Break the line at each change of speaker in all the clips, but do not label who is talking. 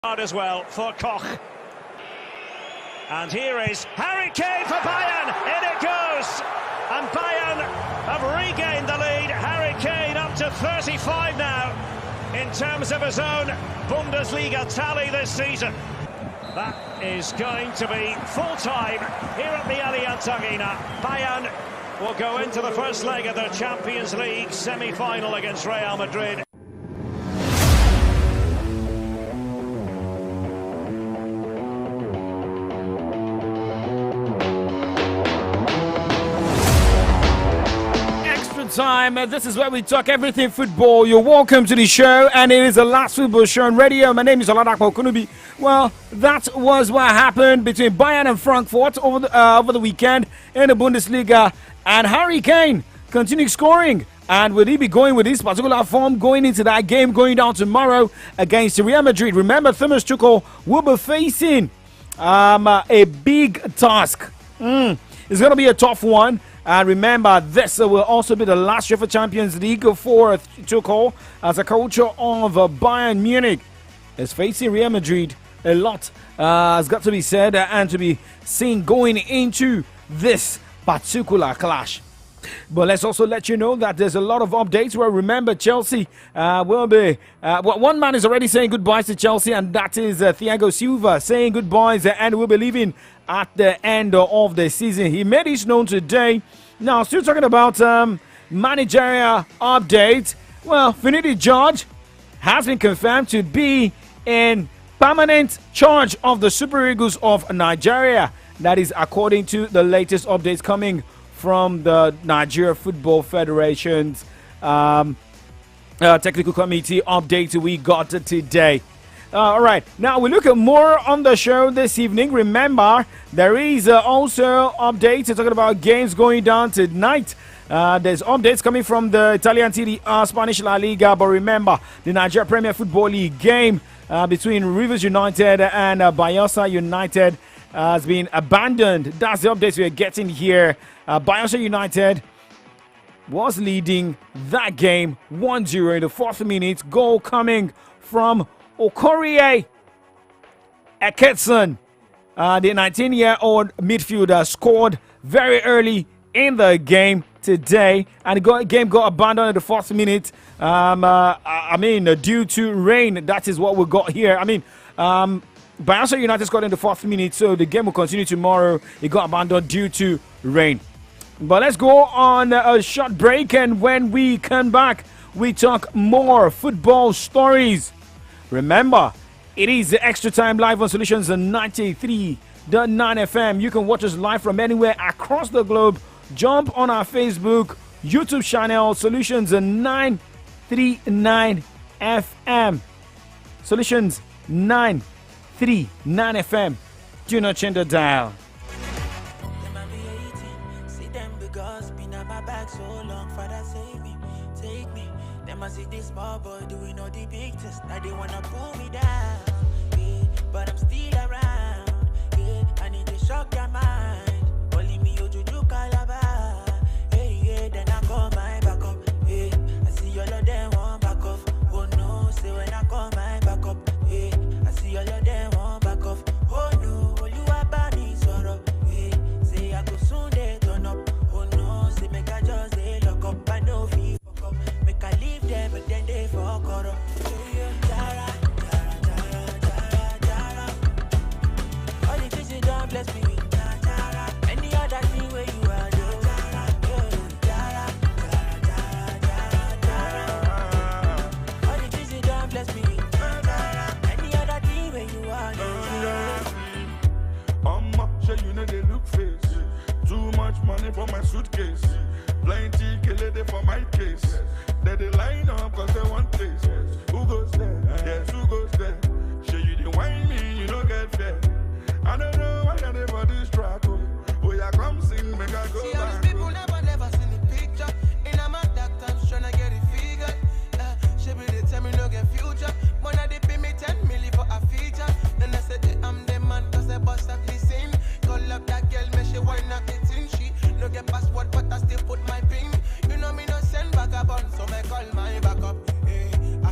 As well for Koch. And here is Harry Kane for Bayern. In it goes. And Bayern have regained the lead. Harry Kane up to 35 now in terms of his own Bundesliga tally this season. That is going to be full-time here at the Allianz Arena. Bayern will go into the first leg of the Champions League semi-final against Real Madrid.
Time. This is where we talk everything football. You're welcome to the show, and it is the last football show on radio. My name is OLADAPO, OKUNUBI. Well, that was what happened between Bayern and Frankfurt over the weekend in the Bundesliga, and Harry Kane continued scoring. And will he be going with this particular form going into that game going down tomorrow against Real Madrid? Remember, Thomas Tuchel will be facing a big task. It's going to be a tough one. And remember, this will also be the last year for Champions League for Tuchel as a coach of Bayern Munich. Is facing Real Madrid. A lot has got to be said and to be seen going into this particular clash. But let's also let you know that there's a lot of updates. Well, remember, Chelsea will be... one man is already saying goodbyes to Chelsea, and that is Thiago Silva saying goodbyes and will be leaving at the end of the season. He made it known today. Now, still talking about managerial update. Well, Finidi George has been confirmed to be in permanent charge of the Super Eagles of Nigeria. That is according to the latest updates coming from the Nigeria Football Federation's technical committee update we got today. All right, now we look at more on the show this evening. Remember, there is also updates talking about games going down tonight. There's updates coming from the Italian Serie A, Spanish La Liga, but remember, the Nigeria Premier Football League game between Rivers United and Bayelsa United has been abandoned. That's the updates we're getting here. Bayelsa United was leading that game 1-0 in the 4th minute. Goal coming from Okorie Eketson. The 19-year-old midfielder scored very early in the game today, and the game got abandoned in the 4th minute. Due to rain. That is what we got here. Bayelsa United scored in the 4th minute, so the game will continue tomorrow. It got abandoned due to rain. But let's go on a short break, and when we come back, we talk more football stories. Remember, it is the Extra Time live on Solutions 93.9 FM. You can watch us live from anywhere across the globe. Jump on our Facebook, YouTube channel, Solutions 939 FM. Solutions 939 FM. Do not change the dial.
I see this small boy doing all the big tests. Now they wanna pull me down, yeah, but I'm still around, yeah. I need to shock your mind. Calling me Ojuju Calabar, hey, yeah. Then I call my back up, yeah. I see all of them want back off. Oh no, say when I call my back up, yeah. I see all of them want back off. Oh no, you are body sorrow, yeah. Say I go soon they turn up. Oh no, say make I just they lock up. I know feel. I leave them, but then they fuck up. All the things you done, bless me. Any other thing where you are, all the things you done, bless me. Any other thing where you are,
sure you know they look face. Too much money for my suitcase. Plenty kill for my case. They line up cause they want place. Who goes there? Yes, who goes there? Sure you didn't whine me, you don't get fair. I don't know why I never this track. Oh yeah, come sing, make I go. See all these people never seen the picture. In a mad dark times tryna get it figured. She be they tell me no get future. When they pay me 10 million for a feature. Then I said I'm the man cause I bust up the scene. Call up that girl, me she wind up the thing. She no get password but I still put my ping. You know me no send back up on, so me call my backup. Hey, I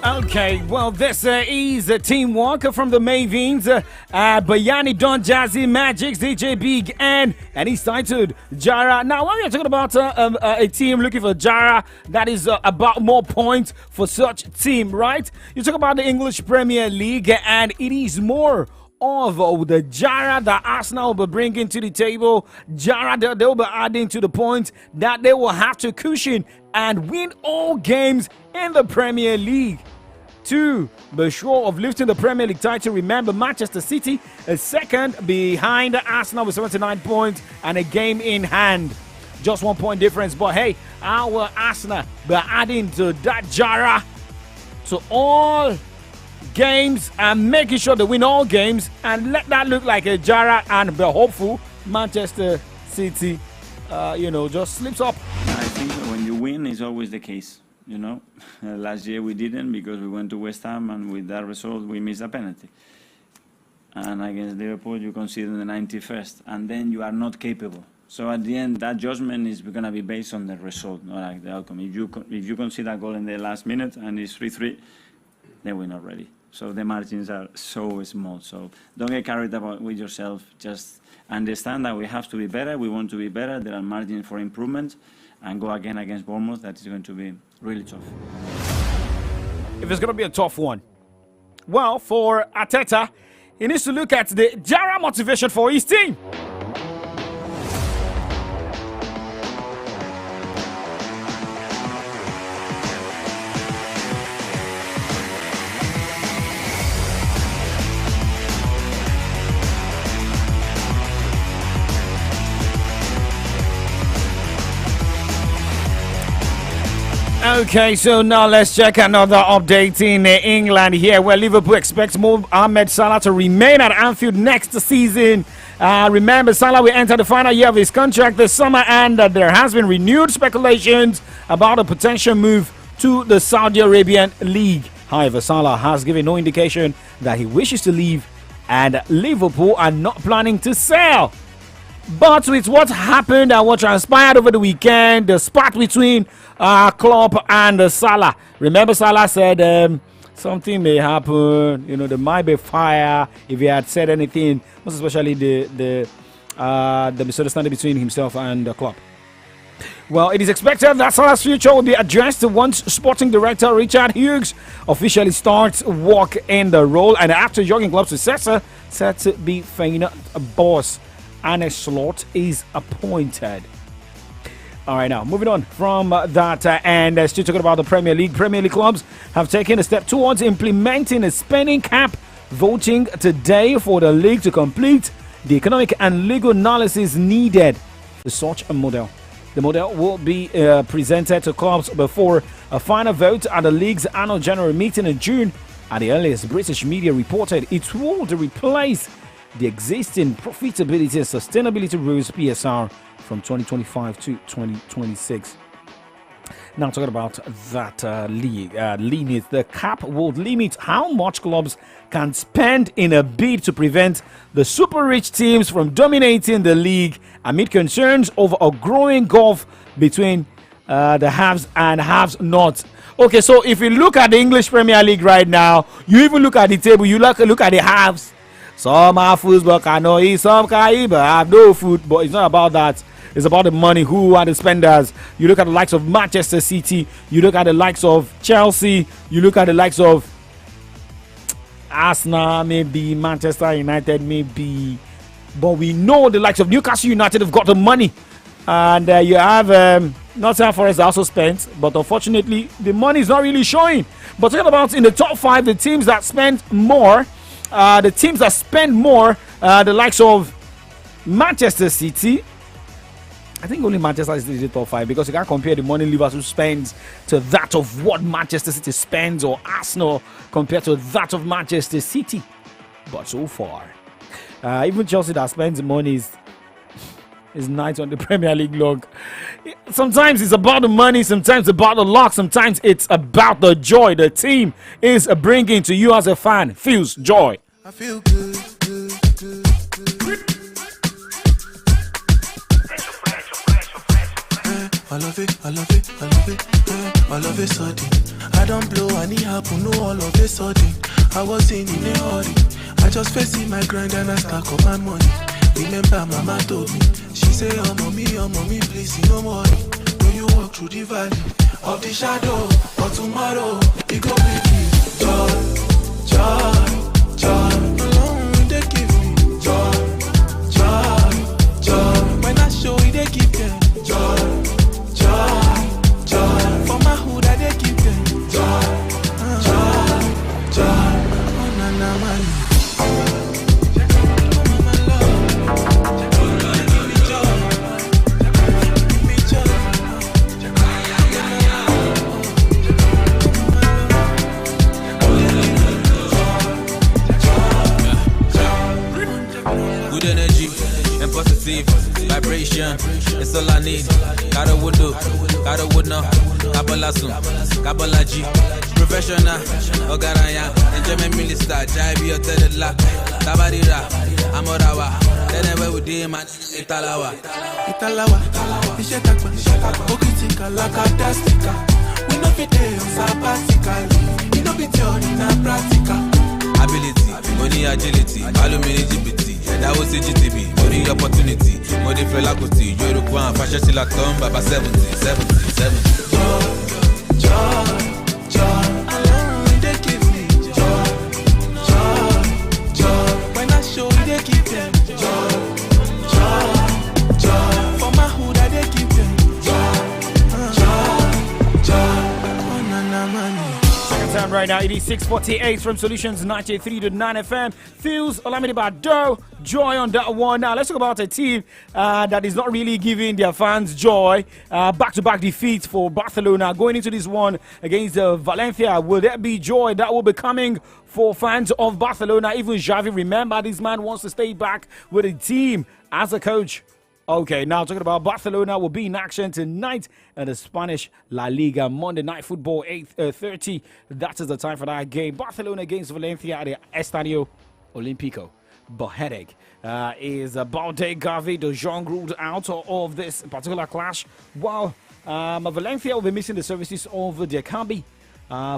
Okay, well, this is teamwork from the Mavens, Bayani, Don Jazzy, Magics, DJ Big, and he's titled Jara. Now, when we are talking about a team looking for Jara, that is about more points for such team, right? You talk about the English Premier League, and it is more of the Jara that Arsenal will be bringing to the table. Jara that they'll be adding to the points that they will have to cushion and win all games in the Premier League to be sure of lifting the Premier League title. Remember, Manchester City is second behind Arsenal with 79 points and a game in hand. Just 1 point difference. But hey, our Arsenal be adding to that Jara to all games and making sure they win all games and let that look like a Jara and be hopeful Manchester City, just slips up.
I think when you win is always the case. Last year we didn't because we went to West Ham and with that result we missed a penalty. And against Liverpool you concede in the 91st and then you are not capable. So at the end that judgment is going to be based on the result, not like the outcome. If you concede a goal in the last minute and it's 3-3, then we're not ready. So the margins are so small. So don't get carried away with yourself. Just understand that we have to be better. We want to be better. There are margins for improvement. And go again against Bournemouth. That is going to be really tough.
If it's going to be a tough one, well, for Arteta, he needs to look at the Jara motivation for his team. Okay, so now let's check another update in England here, where Liverpool expects Mohamed Salah to remain at Anfield next season. Remember, Salah will enter the final year of his contract this summer, and there has been renewed speculations about a potential move to the Saudi Arabian League. However, Salah has given no indication that he wishes to leave, and Liverpool are not planning to sell. But with what happened and what transpired over the weekend, the spat between Klopp and Salah. Remember, Salah said something may happen. There might be fire if he had said anything. Most especially the misunderstanding between himself and Klopp. Well, it is expected that Salah's future will be addressed once Sporting Director Richard Hughes officially starts work in the role, and after Jurgen Klopp's successor, said to be Feyenoord boss, and a slot is appointed. All right, now moving on from that, and still talking about the Premier League. Premier League clubs have taken a step towards implementing a spending cap voting today for the league to complete the economic and legal analysis needed for such a model. The model will be presented to clubs before a final vote at the league's annual general meeting in June. At the earliest, British media reported it would replace the existing profitability and sustainability rules PSR from 2025 to 2026. Now talking about that limit, the cap will limit how much clubs can spend in a bid to prevent the super rich teams from dominating the league amid concerns over a growing gulf between the haves and have-nots. Okay, so if you look at the English Premier League right now, you even look at the table, you look at the halves. Some have food but cannot eat, some can eat but have no food. But it's not about that. It's about the money. Who are the spenders? You look at the likes of Manchester City, you look at the likes of Chelsea, you look at the likes of Arsenal, maybe Manchester United, maybe. But we know the likes of Newcastle United have got the money. And you have Nottingham Forest also spent, but unfortunately the money is not really showing. But talking about in the top 5, the teams that spend more, the likes of Manchester City. I think only Manchester City is the top 5, because you can't compare the money Liverpool spends to that of what Manchester City spends, or Arsenal compared to that of Manchester City. But so far, even Chelsea that spends money is nice on the Premier League log. Sometimes it's about the money, sometimes about the luck, sometimes it's about the joy the team is bringing to you as a fan. Feels joy.
I feel good, good, good, good. I love it, I love it, I love it, I love it sudden. I
I don't blow and it happen, no all of a sudden. I wasn't in a hurry. I just facing my grind and I stack up my money. Remember mama told me, she say, oh mommy, please, no worry. Do you walk through the valley of the shadow, but tomorrow, it go bring me joy, joy, joy. Alone they give me joy, joy, joy. When I show it, they give them joy, joy, joy. For my hood, I they give them joy, joy, joy. Oh na na man.
Good energy and positive vibration. It's all I need. Gotta would do, gotta would know. Kabbalah soon, Kabbalah G. Professional, Ogaraya. Enjoyment minister, Jaibi or Tedlock. Tabarira, Amorawa. Then I with him and Italawa.
Italawa, Ishetakwa, Okitika, Lakatastika. We know fit on sabbatical. We know fit on practical.
Ability, money agility, alumini GPT. That was GTB, money opportunity, money felakuti, European fashion still at tomb, Baba 70.
Joy, joy, joy. Alone they give me joy, joy, joy. When I show you, they give them joy, joy, joy. For my hood, I they give them joy, joy, joy. Oh na na money.
Time right now, 86:48 from Solutions 93.9 FM. Feels Olamide Bado, joy on that one. Now let's talk about a team that is not really giving their fans joy. Back-to-back defeats for Barcelona going into this one against Valencia. Will there be joy that will be coming for fans of Barcelona? Even Xavi, remember, this man wants to stay back with the team as a coach. Okay, now talking about Barcelona will be in action tonight in the Spanish La Liga. Monday Night Football, 8:30. That is the time for that game. Barcelona against Valencia at the Estadio Olímpico. But headache is Balde, Gavi, De Jong ruled out of this particular clash. While Valencia will be missing the services of Diakabi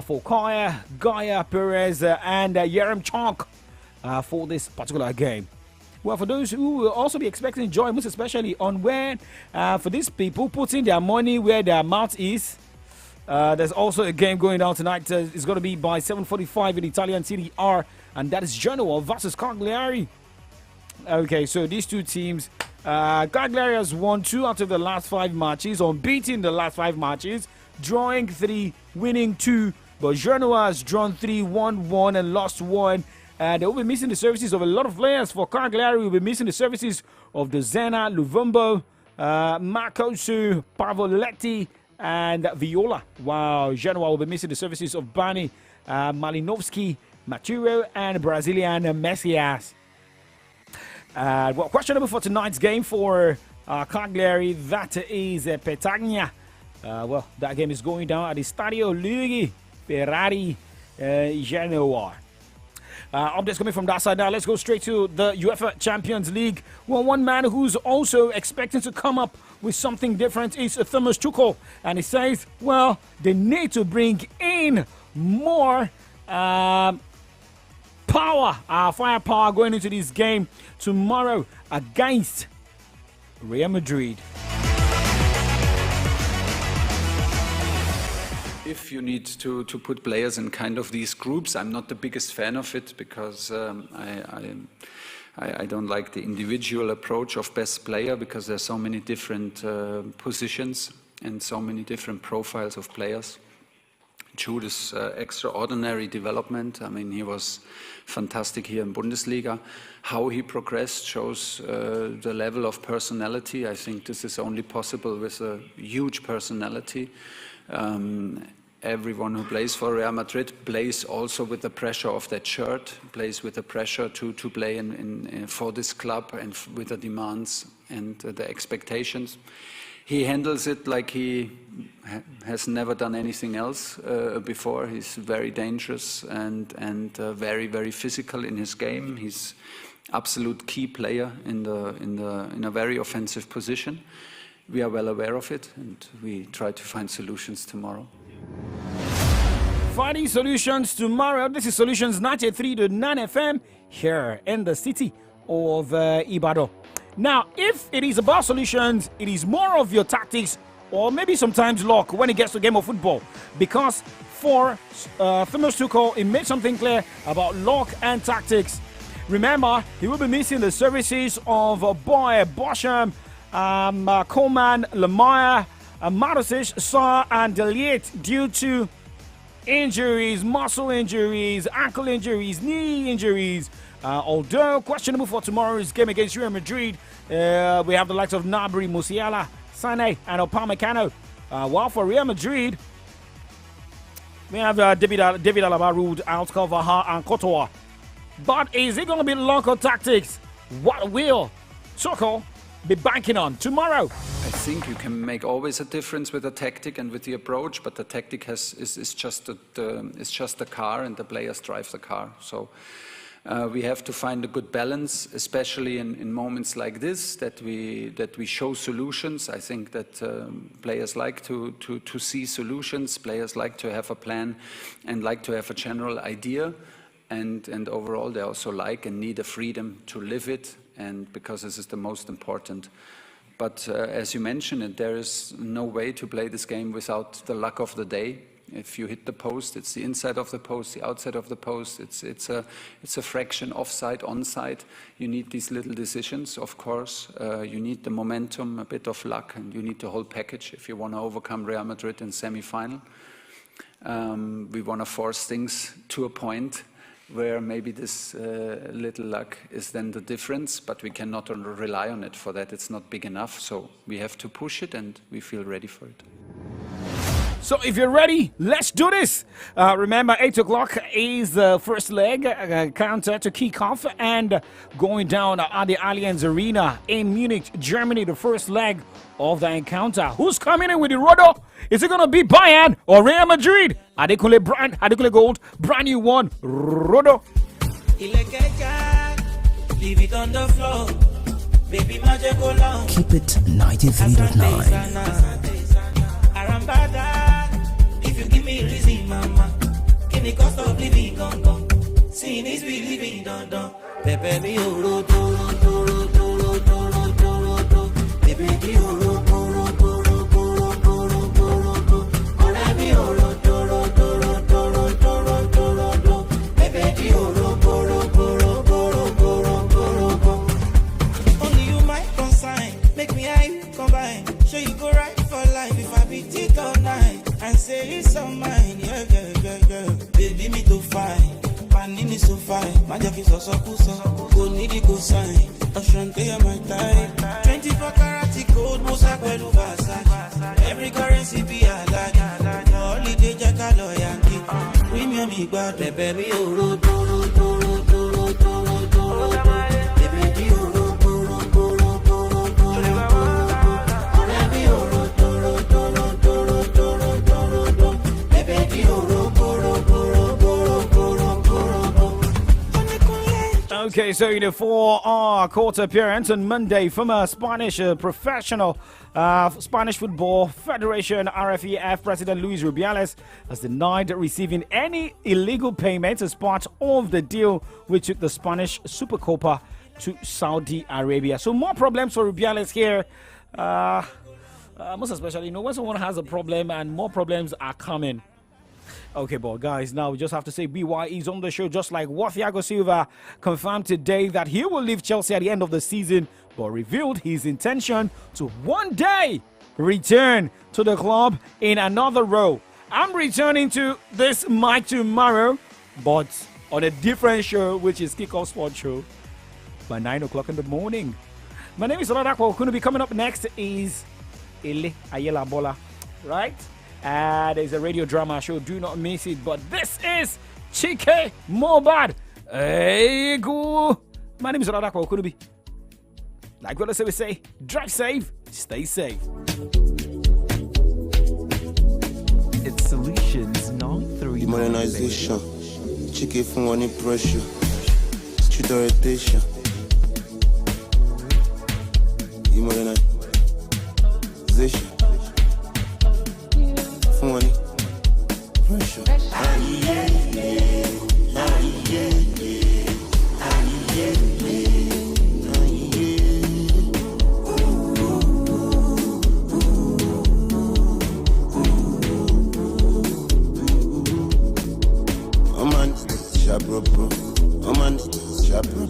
for Kaya, Gaia, Perez, and Yerem Chonk for this particular game. Well, for those who will also be expecting joy, most especially on where, for these people, putting their money where their mouth is, there's also a game going on tonight. It's going to be by 7:45 in Italian Serie R, and that is Genoa versus Cagliari. Okay, so these two teams, Cagliari has won 2 out of the last 5 matches, unbeaten the last 5 matches, drawing 3, winning 2, but Genoa has drawn 3, won 1, and lost 1. They will be missing the services of a lot of players. For Cagliari, will be missing the services of Dozena, Luvumbo, Marcosu, Pavoletti, and Viola. While Genoa will be missing the services of Bani, Malinovsky, Maturo, and Brazilian Messias. Well, question number for tonight's game for Cagliari, that is Petagna. Well, that game is going down at the Stadio Luigi Ferrari Genoa. Updates coming from that side now. Let's go straight to the UEFA Champions League. Well, one man who's also expecting to come up with something different is Thomas Tuchel. And he says, well, they need to bring in more firepower going into this game tomorrow against Real Madrid.
If you need to put players in kind of these groups, I'm not the biggest fan of it because I don't like the individual approach of best player because there's so many different positions and so many different profiles of players. Jude's extraordinary development. I mean, he was fantastic here in Bundesliga. How he progressed shows the level of personality. I think this is only possible with a huge personality. Everyone who plays for Real Madrid plays also with the pressure of that shirt, plays with the pressure to play for this club and with the demands and the expectations. He handles it like he has never done anything else before. He's very dangerous and very, very physical in his game. He's absolute key player in a very offensive position. We are well aware of it, and we try to find solutions tomorrow.
Finding solutions tomorrow. This is Solutions 93 to 9 FM here in the city of Ibadan. Now, if it is about solutions, it is more of your tactics or maybe sometimes luck when it gets to a game of football. Because for Thomas Tuchel, he made something clear about luck and tactics. Remember, he will be missing the services of Boy, Bosham, Coleman, Lemire, Matosic, Sarr, and Deliet due to injuries, muscle injuries, ankle injuries, knee injuries. Although questionable for tomorrow's game against Real Madrid, we have the likes of Gnabry, Musiala, Sané, and Upamecano. While for Real Madrid, we have David Alaba ruled out, Carvajal, and Courtois. But is it going to be luck or tactics? What will Tuchel be banking on tomorrow?
I think you can make always a difference with the tactic and with the approach, but the tactic is just the car, and the players drive the car. So we have to find a good balance, especially in moments like this, that we show solutions. I think that players like to see solutions. Players like to have a plan and like to have a general idea. And overall, they also like and need the freedom to live it, and because this is the most important. But as you mentioned, there is no way to play this game without the luck of the day. If you hit the post, it's the inside of the post, the outside of the post. It's a fraction offside, onside. You need these little decisions, of course. You need the momentum, a bit of luck, and you need the whole package if you want to overcome Real Madrid in semi-final. We want to force things to a point where maybe this little luck is then the difference, but we cannot rely on it. For that, it's not big enough, so we have to push it, and we feel ready for it.
So if you're ready, let's do this. Remember, 8 o'clock is the first leg counter to kick off, and going down at the Allianz Arena in Munich, Germany, the first leg of the encounter. Who's coming in with the Rodo? Is it going to be Bayern or Real Madrid? Adekule Gold, brand new one, Rodo.
Leave it on the floor. Baby,
Keep it 93.9.
If you give me reason, mama, give me cost of living, gong. Seeing is believing, don. Pepe mi oro, toro. Pepe mi oro, toro. Ore mi oro, toro. Pepe mi oro, only you might consign. Make me eye combine. Show you go right for life if I beat it all night. And say it's all mine, yeah. Baby, me to fine. Panini so fine. Magic is also cool, go need it, go sign. Ashante, my type. 24 karat gold, Mosa Kwelu Versace. Every currency be a like. Holiday, Jackalo, Yankee. Premium, me bad, baby, oh, baby, oh.
Okay, so for our court appearance on Monday from a Spanish professional Spanish Football Federation RFEF President Luis Rubiales has denied receiving any illegal payments as part of the deal which took the Spanish Supercopa to Saudi Arabia. So more problems for Rubiales here. Most especially, when someone has a problem and more problems are coming. Okay, but guys, now we just have to say BY is on the show, just like what Thiago Silva confirmed today that he will leave Chelsea at the end of the season, but revealed his intention to one day return to the club in another role. I'm returning to this mic tomorrow, but on a different show, which is Kickoff Sports Show by 9 o'clock in the morning. My name is OLADAPO. OKUNUBI. Coming up next is Ele Ayela Bola, right? There's a radio drama show, do not miss it. But this is Chike Mobad. Hey, go. My name is OLADAPO. OKUNUBI. Like what I say, we say, drive safe, stay safe.
It's Solutions 93.
Modernization, Chike from one pressure, street orientation. Modernization. pressure. Aye, yeah, yeah. Aye, yeah, yeah. Aye, yeah, yeah. Aye, yeah. Oh man, shabro bro. Oh man, shabro.